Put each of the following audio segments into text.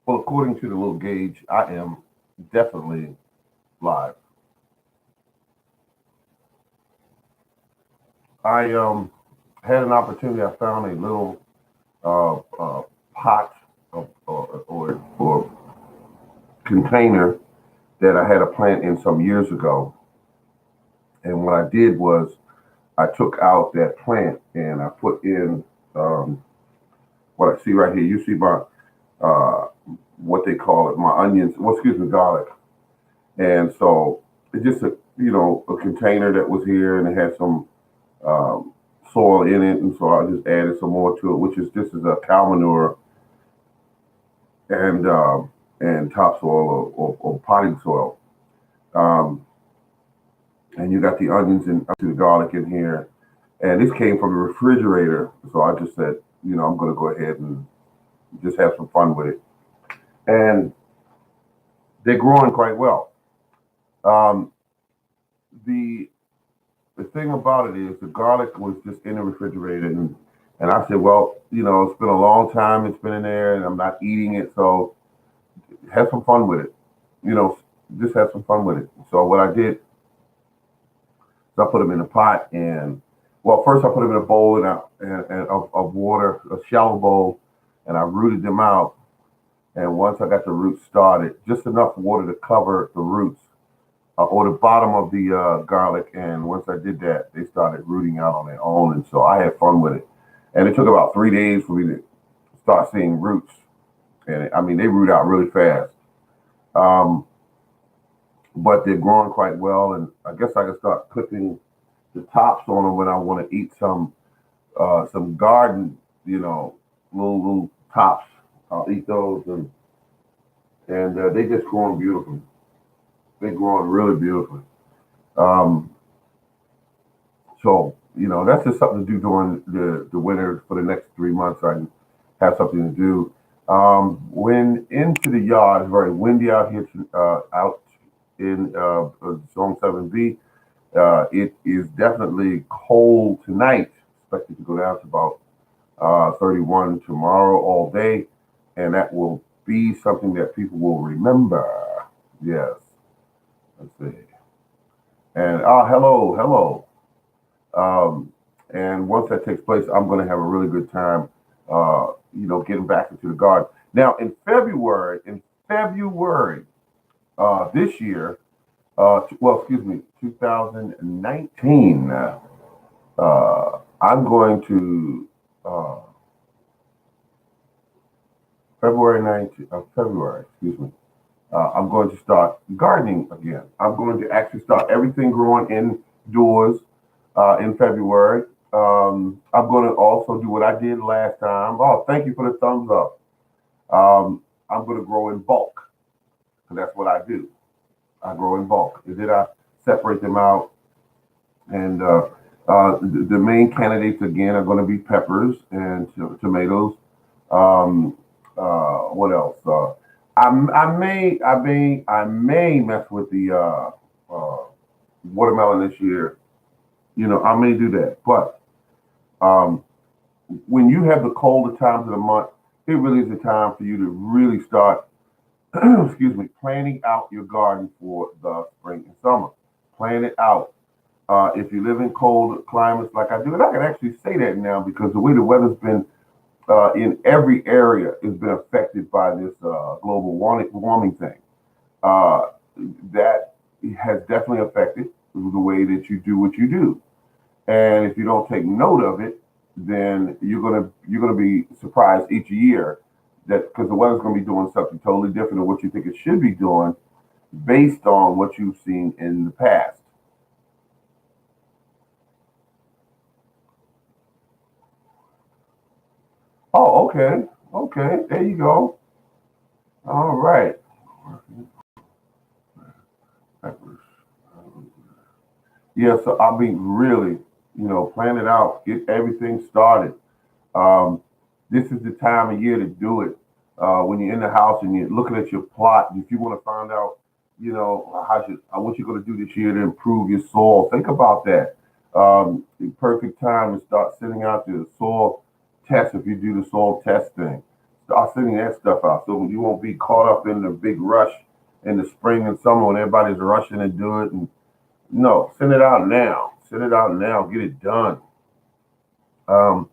Well, according to the little gauge, I am definitely live. I had an opportunity. I found a little pot or container that I had a plant in some years ago. And what I did was I took out that plant and I put in what I see right here. You see my uh, what they call it, my onions. Well, excuse me, garlic. And so it's just a container that was here, and it had some um, soil in it, and so I just added some more to it, which is this is a cow manure and topsoil or potting soil. Um, and you got the onions and the garlic in here, and this came from the refrigerator, so I just said, I'm going to go ahead and just have some fun with it, and they're growing quite well. Um, the the thing about it is the garlic was just in the refrigerator, and I said, well, it's been a long time it's been in there, and I'm not eating it, so have some fun with it. You know, just have some fun with it. So what I did is I put them in a pot, and well, first I put them in a bowl of water, a shallow bowl, and I rooted them out. And once I got the roots started, just enough water to cover the roots or the bottom of the garlic. And once I did that, they started rooting out on their own. And so I had fun with it. And it took about 3 days for me to start seeing roots. And I mean, they root out really fast. Um, but they're growing quite well. And I guess I can start clipping the tops on them when I want to eat some garden, little tops. I'll eat those, and they just growing beautifully. They're growing really beautifully. Um, so that's just something to do during the winter for the next 3 months. I can have something to do. When into the yard, it's very windy out here, out in Zone 7B. It is definitely cold tonight. Expected to go down to about 31 tomorrow all day, and that will be something that people will remember. Yes, let's see. And hello, hello. And once that takes place, I'm going to have a really good time, getting back into the garden. Now, in February this year, well, excuse me, 2019, I'm going to February, excuse me. I'm going to start gardening again. I'm going to actually start everything growing indoors in February. I'm going to also do what I did last time. Oh, thank you for the thumbs up. I'm going to grow in bulk. So that's what I do. I grow in bulk. And then I separate them out. And the main candidates again are going to be peppers and tomatoes. Um, what else? I may mess with the watermelon this year. I may do that. But um, when you have the colder times of the month, it really is a time for you to really start, excuse me, planning out your garden for the spring and summer. Plan it out. If you live in cold climates like I do, and I can actually say that now because the way the weather's been in every area has been affected by this global warming thing. Uh, that has definitely affected the way that you do what you do. And if you don't take note of it, then you're gonna be surprised each year that because the weather's gonna be doing something totally different than what you think it should be doing based on what you've seen in the past. Oh, okay, okay, there you go. All right. Yeah, so I mean, really, plan it out, get everything started. Um, this is the time of year to do it. When you're in the house and you're looking at your plot, if you want to find out, what you're going to do this year to improve your soil, think about that. The perfect time to start sending out the soil test if you do the soil testing. start sending that stuff out so you won't be caught up in the big rush in the spring and summer when everybody's rushing to do it. And no, send it out now. Send it out now. Get it done. Um,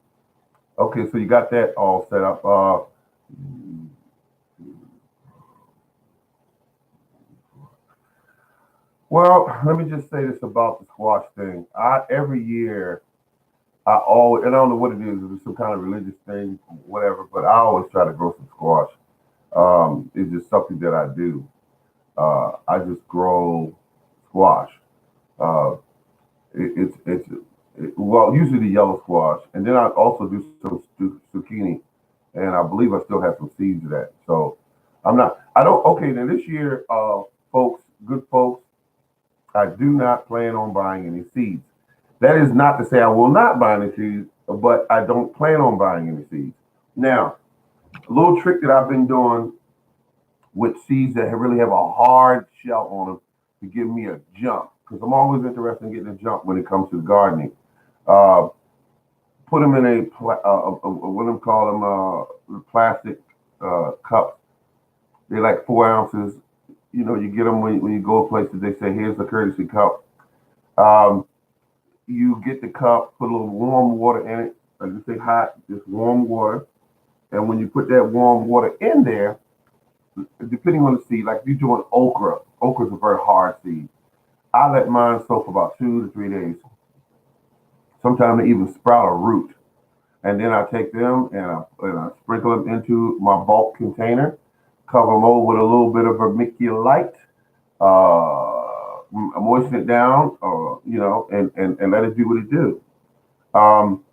okay, so you got that all set up. Well, let me just say this about the squash thing. Every year I always, and I don't know what it is, if it's some kind of religious thing, whatever, but I always try to grow some squash. It's just something that I do. I just grow squash. Uh, well, usually the yellow squash, and then I also do some zucchini, and I believe I still have some seeds of that. So I don't. Okay, now this year, folks, good folks, I do not plan on buying any seeds. That is not to say I will not buy any seeds, but I don't plan on buying any seeds. Now, a little trick that I've been doing with seeds that really have a hard shell on them to give me a jump, because I'm always interested in getting a jump when it comes to gardening. Uh, Put them in what do they call them, plastic cups. They're like 4 ounces. You know, you get them when you go to places. They say, "Here's the courtesy cup." Um, you get the cup, put a little warm water in it. Like you say, hot, just warm water. And when you put that warm water in there, depending on the seed, like if you're doing okra, okra's a very hard seed. I let mine soak for about 2 to 3 days. Sometimes they even sprout a root. And then I take them and I sprinkle them into my bulk container, cover them over with a little bit of vermiculite, moisten it down, and let it do what it do. Um,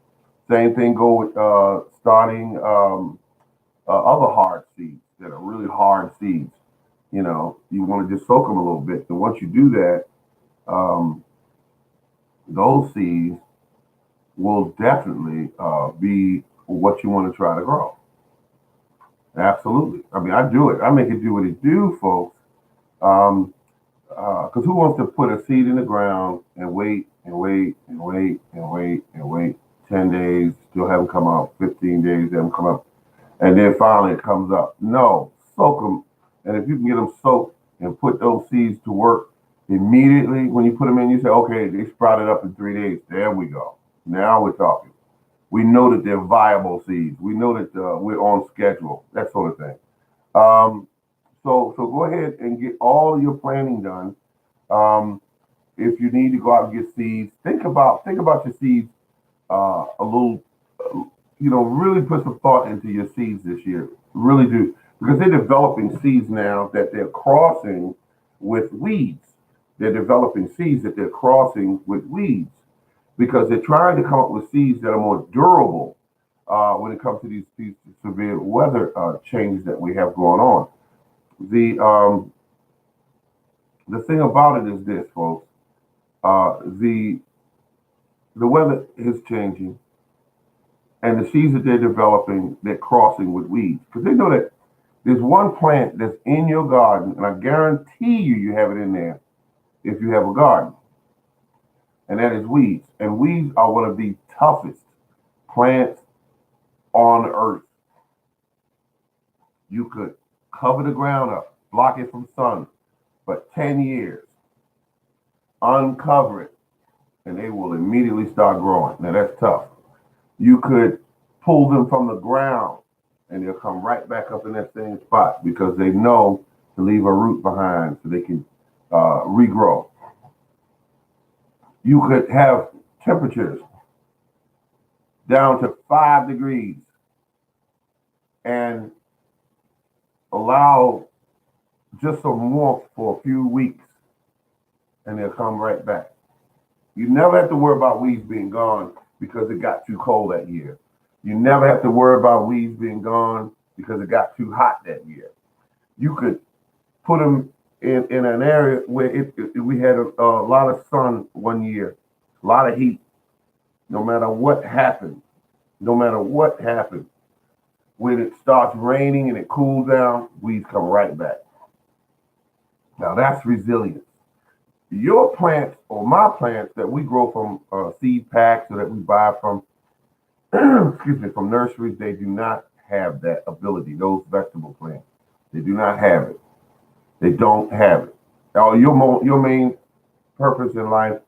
Same thing go with starting other hard seeds that are really hard seeds. You know, you want to just soak them a little bit. And once you do that, um, those seeds will definitely be what you want to try to grow. Absolutely. I mean, I do it. I make it do what it do, folks. Um, because who wants to put a seed in the ground and wait and wait and wait and wait and wait 10 days, still haven't come out, 15 days, they haven't come up, and then finally it comes up. No, soak them. And if you can get them soaked and put those seeds to work immediately, when you put them in, you say, okay, they sprouted up in 3 days. There we go. Now we're talking. We know that they're viable seeds. We know that we're on schedule, that sort of thing. Um, so go ahead and get all your planning done. Um, if you need to go out and get seeds, think about your seeds a little. Really put some thought into your seeds this year. Really do, because they're developing seeds now that they're crossing with weeds. They're developing seeds that they're crossing with weeds because they're trying to come up with seeds that are more durable when it comes to these severe weather changes that we have going on. The the thing about it is this, folks. The weather is changing, and the seeds that they're developing, they're crossing with weeds because they know that there's one plant that's in your garden, and I guarantee you have it in there if you have a garden, and that is weeds. And weeds are one of the toughest plants on earth. You could cover the ground up, block it from sun for 10 years, uncover it, and they will immediately start growing. Now that's tough. You could pull them from the ground and they'll come right back up in that same spot because they know to leave a root behind so they can regrow. You could have temperatures down to 5 degrees and allow just some warmth for a few weeks and they'll come right back. You never have to worry about weeds being gone because it got too cold that year. You never have to worry about weeds being gone because it got too hot that year. You could put them in an area where we had a lot of sun one year, a lot of heat. No matter what happened, when it starts raining and it cools down, weeds come right back. Now that's resilience. Your plants or my plants that we grow from seed packs or that we buy from, excuse me, from nurseries, they do not have that ability. Those vegetable plants, they do not have it. They don't have it. Now, your main purpose in life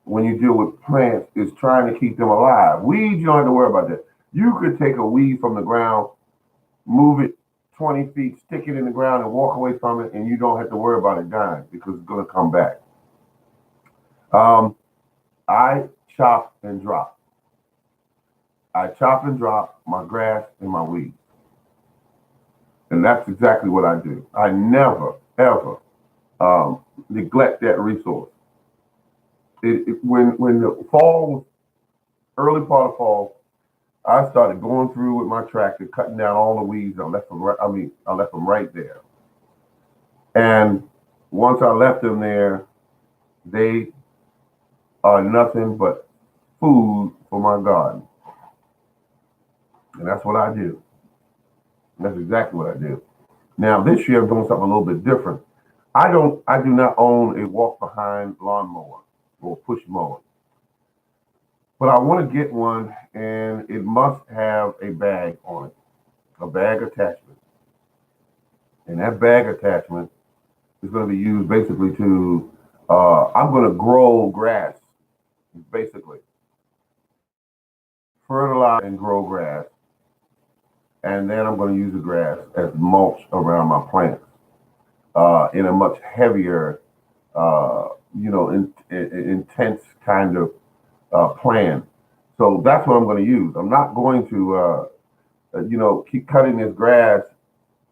when you deal with plants is trying to keep them alive. Weeds, you don't have to worry about that. You could take a weed from the ground, move it 20 feet, stick it in the ground, and walk away from it, and you don't have to worry about it dying because it's going to come back. I chop and drop. I chop and drop my grass and my weeds. And that's exactly what I do. I never, ever neglect that resource. When the fall, early part of fall, I started going through with my tractor, cutting down all the weeds. I left them right there. And once I left them there, they are nothing but food for my garden. And that's what I do. That's exactly what I do. Now this year I'm doing something a little bit different. I do not own a walk behind lawnmower or push mower. But I want to get one, and it must have a bag on it, a bag attachment. And that bag attachment is going to be used basically to, I'm going to grow grass, basically. Fertilize and grow grass. And then I'm going to use the grass as mulch around my plants in a much heavier, intense kind of plan. So that's what I'm going to use. I'm not going to, keep cutting this grass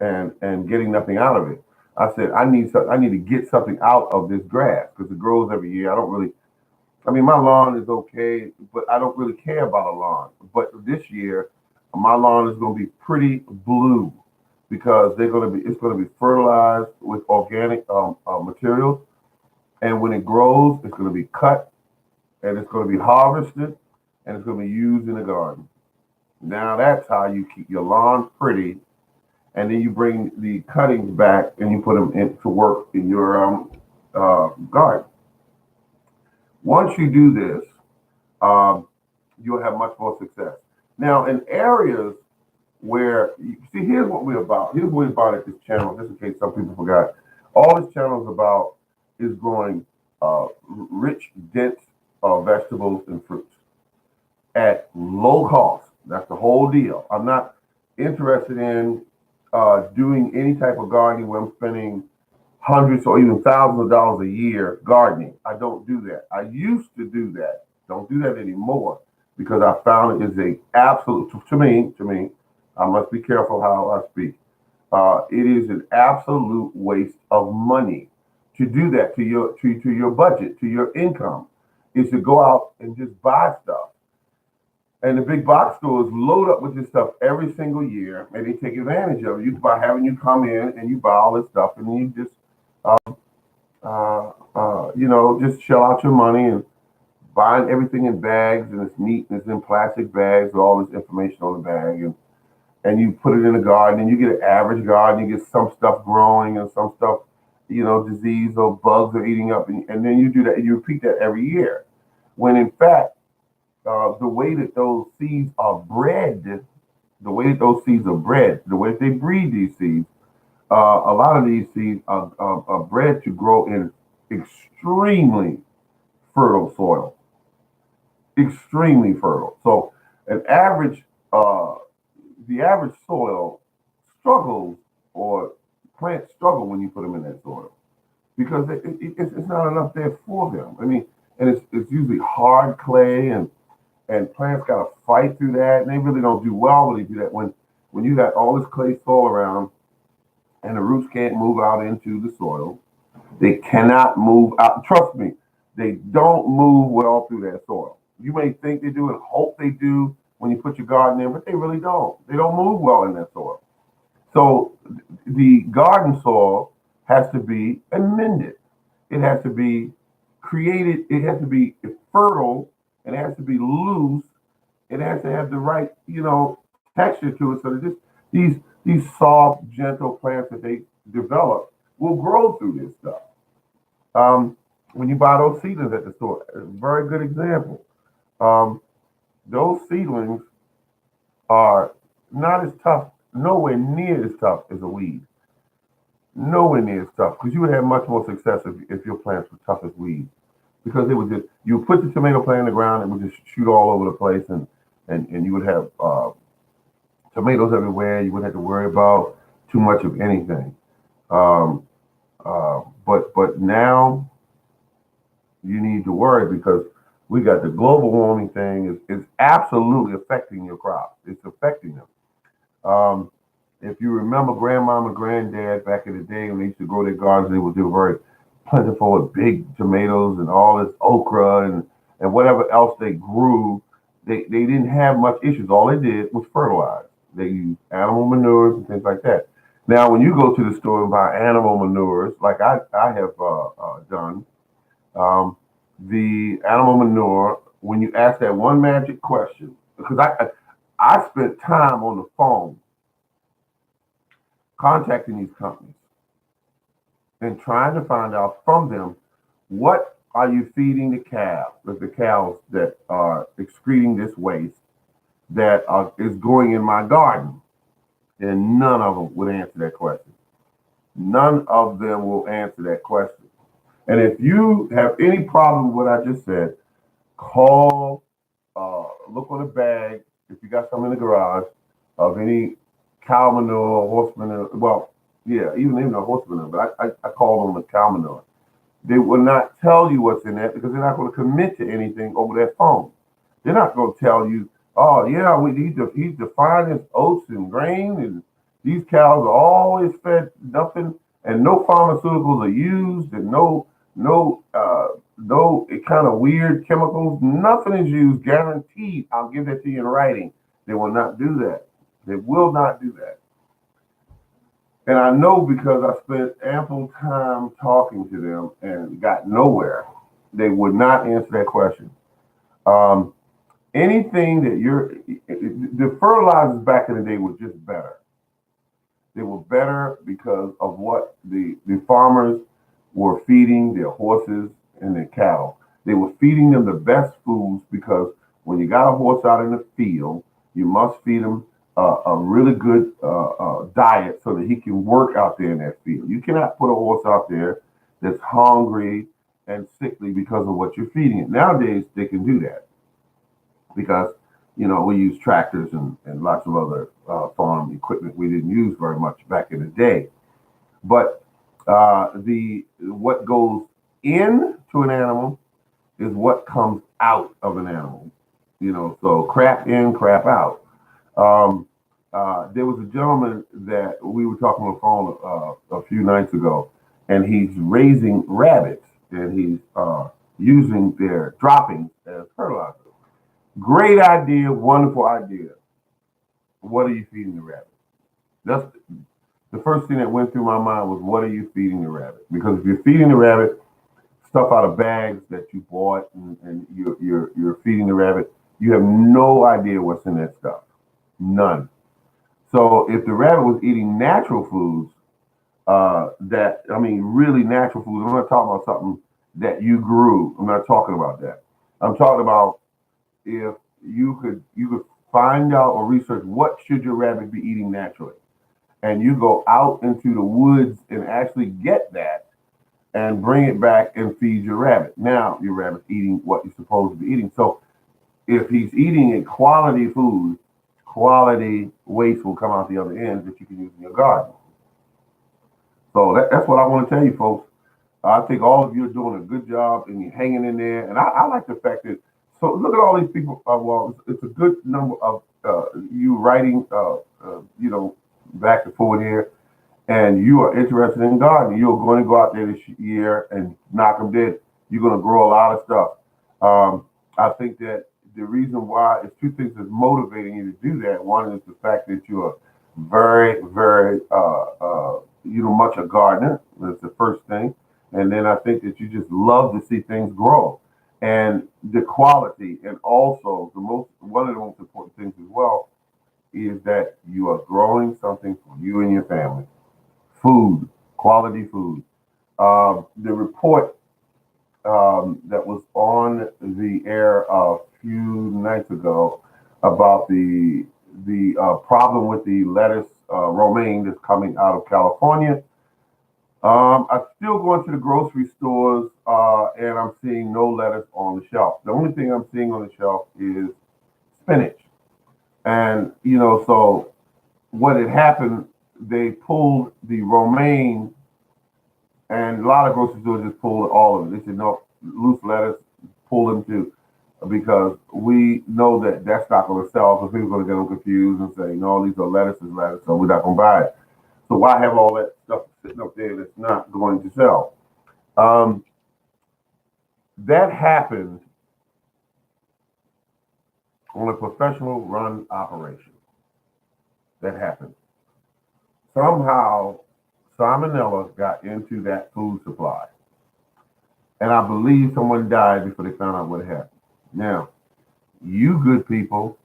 and getting nothing out of it. I said I need to get something out of this grass because it grows every year. My lawn is okay, but I don't really care about a lawn. But this year, my lawn is going to be pretty blue because it's going to be fertilized with organic materials, and when it grows, it's going to be cut and it's going to be harvested and it's going to be used in the garden. Now that's how you keep your lawn pretty, and then you bring the cuttings back and you put them into work in your garden. Once you do this, you'll have much more success. Now, in areas where, here's what we're about. Here's what we're about at this channel, just in case some people forgot. All this channel is about is growing rich, dense vegetables and fruits at low cost. That's the whole deal. I'm not interested in doing any type of gardening where I'm spending hundreds or even thousands of dollars a year gardening. I don't do that. I used to do that. Don't do that anymore because I found it is a absolute, to me, I must be careful how I speak. It is an absolute waste of money to do that to your budget, to your income, is to go out and just buy stuff. And the big box stores load up with this stuff every single year, and they take advantage of it. By having you come in and you buy all this stuff, and then you just, just shell out your money and buying everything in bags, and it's neat and it's in plastic bags with all this information on the bag, and you put it in the garden, and you get an average garden. You get some stuff growing and some stuff, disease or bugs are eating up, and then you do that, and you repeat that every year. When in fact, the way that those seeds are bred, the way that they breed these seeds, a lot of these seeds are bred to grow in extremely fertile soil. Extremely fertile. So the average soil struggles, or plants struggle when you put them in that soil because it's not enough there for them. And it's usually hard clay, and plants got to fight through that, and they really don't do well when they do that. When you got all this clay soil around, and the roots can't move out into the soil, they cannot move out. Trust me, they don't move well through that soil. You may think they do and hope they do when you put your garden in, but they really don't. They don't move well in that soil. So the garden soil has to be amended. It has to be created. It has to be fertile. It has to be loose. It has to have the right, texture to it, so that these soft, gentle plants that they develop will grow through this stuff. When you buy those seedlings at the store, a very good example. Those seedlings not as tough, nowhere near as tough as a weed. Nowhere near as tough, because you would have much more success if your plants were tough as weeds. Because it would just, you would put the tomato plant in the ground, it would just shoot all over the place, and you would have tomatoes everywhere. You wouldn't have to worry about too much of anything. Um, but now you need to worry because we got the global warming thing is absolutely affecting your crops. It's affecting them. Um, if you remember grandmama, granddad back in the day when they used to grow their gardens, they were very plentiful with big tomatoes and all this okra and whatever else they grew. They didn't have much issues. All they did was fertilize. They used animal manures and things like that. Now, when you go to the store and buy animal manures, like I have done, um, the animal manure, when you ask that one magic question, because I spent time on the phone contacting these companies and trying to find out from them what are you feeding the cows that are excreting this waste that is going in my garden, and none of them would answer that question. None of them will answer that question. And if you have any problem with what I just said, call, look on the bag, if you got some in the garage, of any cow manure, horse manure. Well, yeah, even the horse manure, but I call them the cow manure. They will not tell you what's in that because they're not going to commit to anything over that phone. They're not going to tell you, oh, yeah, he's the finest oats and grain, and these cows are always fed nothing, and no pharmaceuticals are used, and no kind of weird chemicals. Nothing is used, guaranteed. I'll give that to you in writing. They will not do that. They will not do that. And I know because I spent ample time talking to them and got nowhere. They would not answer that question. Um, Anything that the fertilizers back in the day were just better. They were better because of what the farmers were feeding their horses and their cattle. They were feeding them the best foods because when you got a horse out in the field, you must feed him a really good diet so that he can work out there in that field. You cannot put a horse out there that's hungry and sickly because of what you're feeding it. Nowadays, they can do that because we use tractors and lots of other farm equipment we didn't use very much back in the day. But the what goes into an animal is what comes out of an animal. So crap in, crap out. Um, there was a gentleman that we were talking on the phone a few nights ago, and he's raising rabbits, and he's using their droppings as fertilizer. Great idea, wonderful idea. What are you feeding the rabbit? That's the first thing that went through my mind was, what are you feeding the rabbit? Because if you're feeding the rabbit stuff out of bags that you bought and you're feeding the rabbit, you have no idea what's in that stuff. None. So if the rabbit was eating natural foods, really natural foods, I'm not talking about something that you grew. I'm not talking about that. I'm talking about if you could find out or research what should your rabbit be eating naturally, and you go out into the woods and actually get that and bring it back and feed your rabbit. Now your rabbit's eating what he's supposed to be eating. So if he's eating a quality food, quality waste will come out the other end that you can use in your garden. So that's what I want to tell you, folks. I think all of you are doing a good job and you're hanging in there. And I like the fact that, so look at all these people. It's a good number of you writing, back and forward here, and you are interested in gardening. You're going to go out there this year and knock them dead. You're going to grow a lot of stuff. I think that the reason why it's two things that's motivating you to do that. One is the fact that you are very, very, much a gardener. That's the first thing. And then I think that you just love to see things grow and the quality. And also one of the most important things as well is that you are growing something for you and your family. Food, quality food. The report that was on the air a few nights ago about the problem with the lettuce romaine that's coming out of California. I'm still going to the grocery stores, and I'm seeing no lettuce on the shelf. The only thing I'm seeing on the shelf is spinach. And, so what had happened, they pulled the romaine, and a lot of grocery stores just pulled all of it. They said, no, loose lettuce, pull them too, because we know that that's not going to sell, because people are going to get them confused and say, no, these are lettuce, so we're not going to buy it. So why have all that stuff sitting up there that's not going to sell? That happened on a professional run operation. That happened. Somehow, salmonella got into that food supply. And I believe someone died before they found out what happened. Now, you good people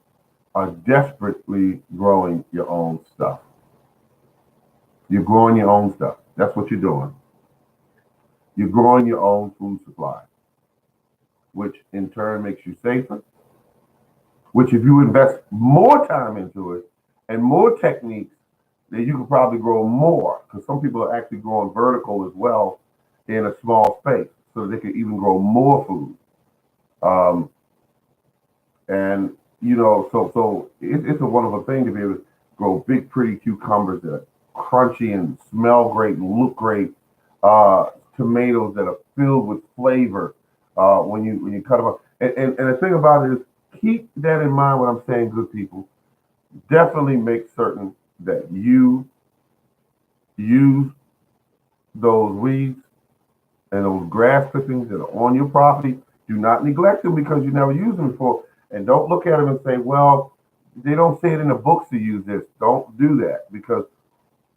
are desperately growing your own stuff. You're growing your own stuff. That's what you're doing. You're growing your own food supply, which in turn makes you safer, which if you invest more time into it and more techniques, then you can probably grow more, because some people are actually growing vertical as well in a small space, so they can even grow more food. And so it's a wonderful thing to be able to grow big, pretty cucumbers that are crunchy and smell great and look great. Tomatoes that are filled with flavor when you cut them up. And the thing about it is, keep that in mind when I'm saying good people. Definitely make certain that you use those weeds and those grass clippings that are on your property. Do not neglect them because you never used them before. And don't look at them and say, well, they don't say it in the books to use this. Don't do that, because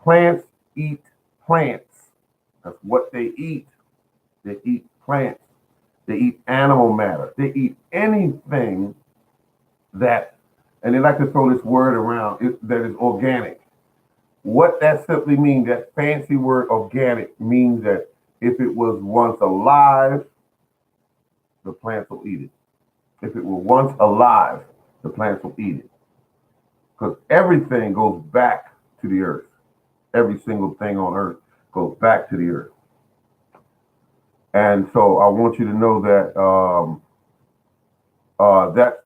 plants eat plants. That's what they eat. They eat plants. They eat animal matter. They eat anything that, and they like to throw this word around, that is organic. What that simply means, that fancy word organic, means that if it was once alive, the plants will eat it. If it were once alive, the plants will eat it. Because everything goes back to the earth. Every single thing on earth goes back to the earth. And so I want you to know that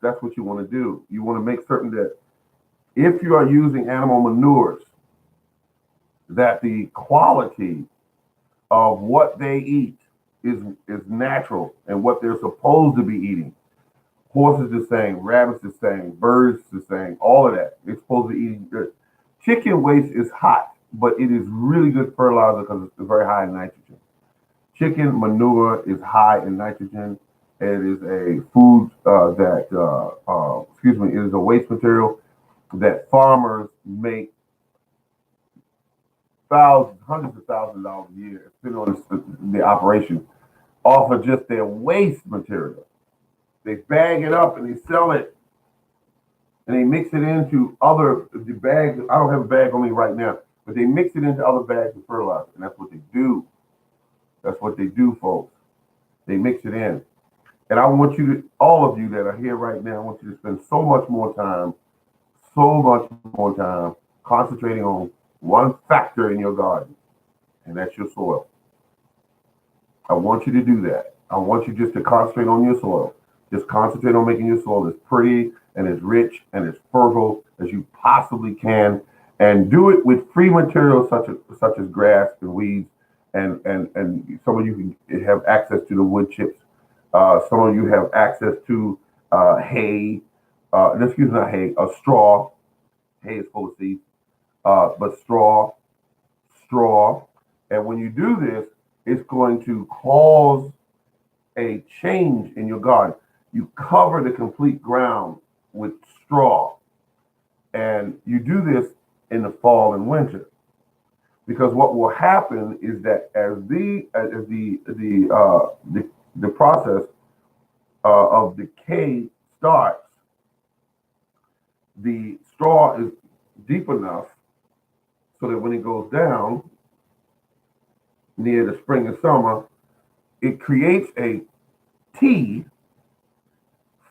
that's what you want to do. You want to make certain that if you are using animal manures, that the quality of what they eat is natural and what they're supposed to be eating. Horses the same, rabbits the same, birds the same, all of that. They're supposed to be eating good. Chicken waste is hot, but it is really good fertilizer because it's very high in nitrogen. Chicken manure is high in nitrogen. It is a food it is a waste material that farmers make thousands, hundreds of thousands of dollars a year, depending on the operation, off of just their waste material. They bag it up and they sell it, and they mix it into the bags. I don't have a bag on me right now, but they mix it into other bags of fertilizer, and that's what they do. That's what they do, folks. They mix it in. And I want you to, all of you that are here right now, I want you to spend so much more time concentrating on one factor in your garden, and that's your soil. I want you to do that. I want you just to concentrate on your soil. Just concentrate on making your soil as pretty and as rich and as fertile as you possibly can, and do it with free materials such as grass and weeds, and some of you can have access to the wood chips. Some of you have access to hay. Not hay, straw. Hay is full of seeds, but straw. And when you do this, it's going to cause a change in your garden. You cover the complete ground with straw, and you do this in the fall and winter, because what will happen is that as the process of decay starts, the straw is deep enough so that when it goes down near the spring and summer, it creates a T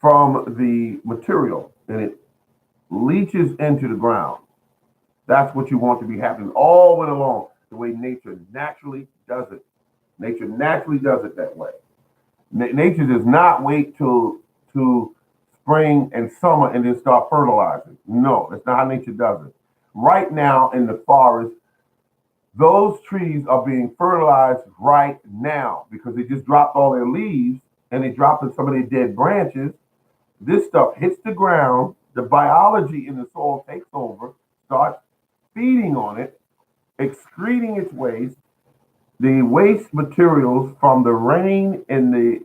from the material, and it leaches into the ground. That's what you want to be happening all winter long, the way nature naturally does it. Nature naturally does it that way. Nature does not wait till spring and summer and then start fertilizing. No, that's not how nature does it. Right now in the forest, those trees are being fertilized right now because they just dropped all their leaves and they dropped in some of their dead branches. This stuff hits the ground, the biology in the soil takes over, starts feeding on it, excreting its waste, the waste materials from the rain and the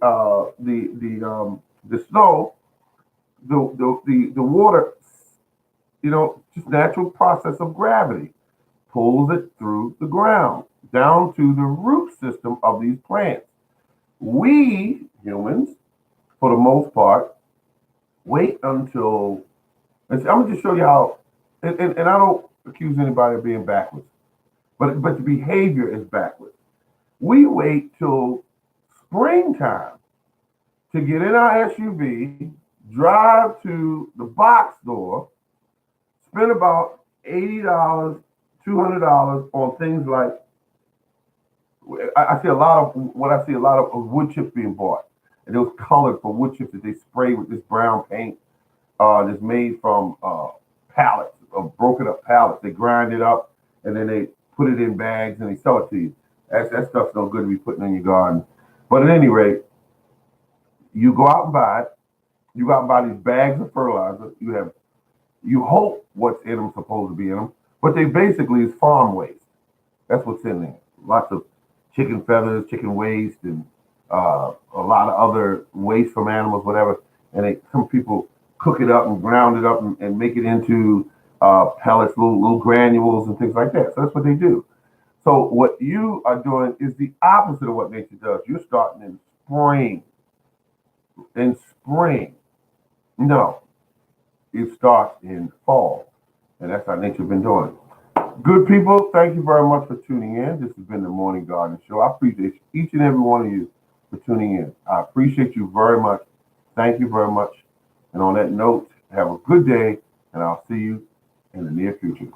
snow, the water, just natural process of gravity pulls it through the ground down to the root system of these plants. We humans, for the most part, wait until, and I'm gonna just show you how, and I don't accuse anybody of being backwards, but the behavior is backwards. We wait till springtime to get in our SUV, drive to the box store, spend about $80, $200 on things like, I see a lot of wood chips being bought. And those colored for wood chips that they spray with this brown paint that's made from pallets, of broken up pallets. They grind it up and then they put it in bags and they sell it to you. That stuff's no good to be putting in your garden. But at any rate, you go out and buy it. You go out and buy these bags of fertilizer. You hope what's in them supposed to be in them, but they basically is farm waste. That's what's in there. Lots of chicken feathers, chicken waste, and a lot of other waste from animals, whatever. And some people cook it up and ground it up and make it into pellets, little granules and things like that. So that's what they do. So what you are doing is the opposite of what nature does. You're starting in spring. In spring. No, it starts in fall. And that's how nature's been doing. Good people, thank you very much for tuning in. This has been the Morning Garden Show. I appreciate each and every one of you for tuning in. I appreciate you very much. Thank you very much. And on that note, have a good day, and I'll see you in the near future.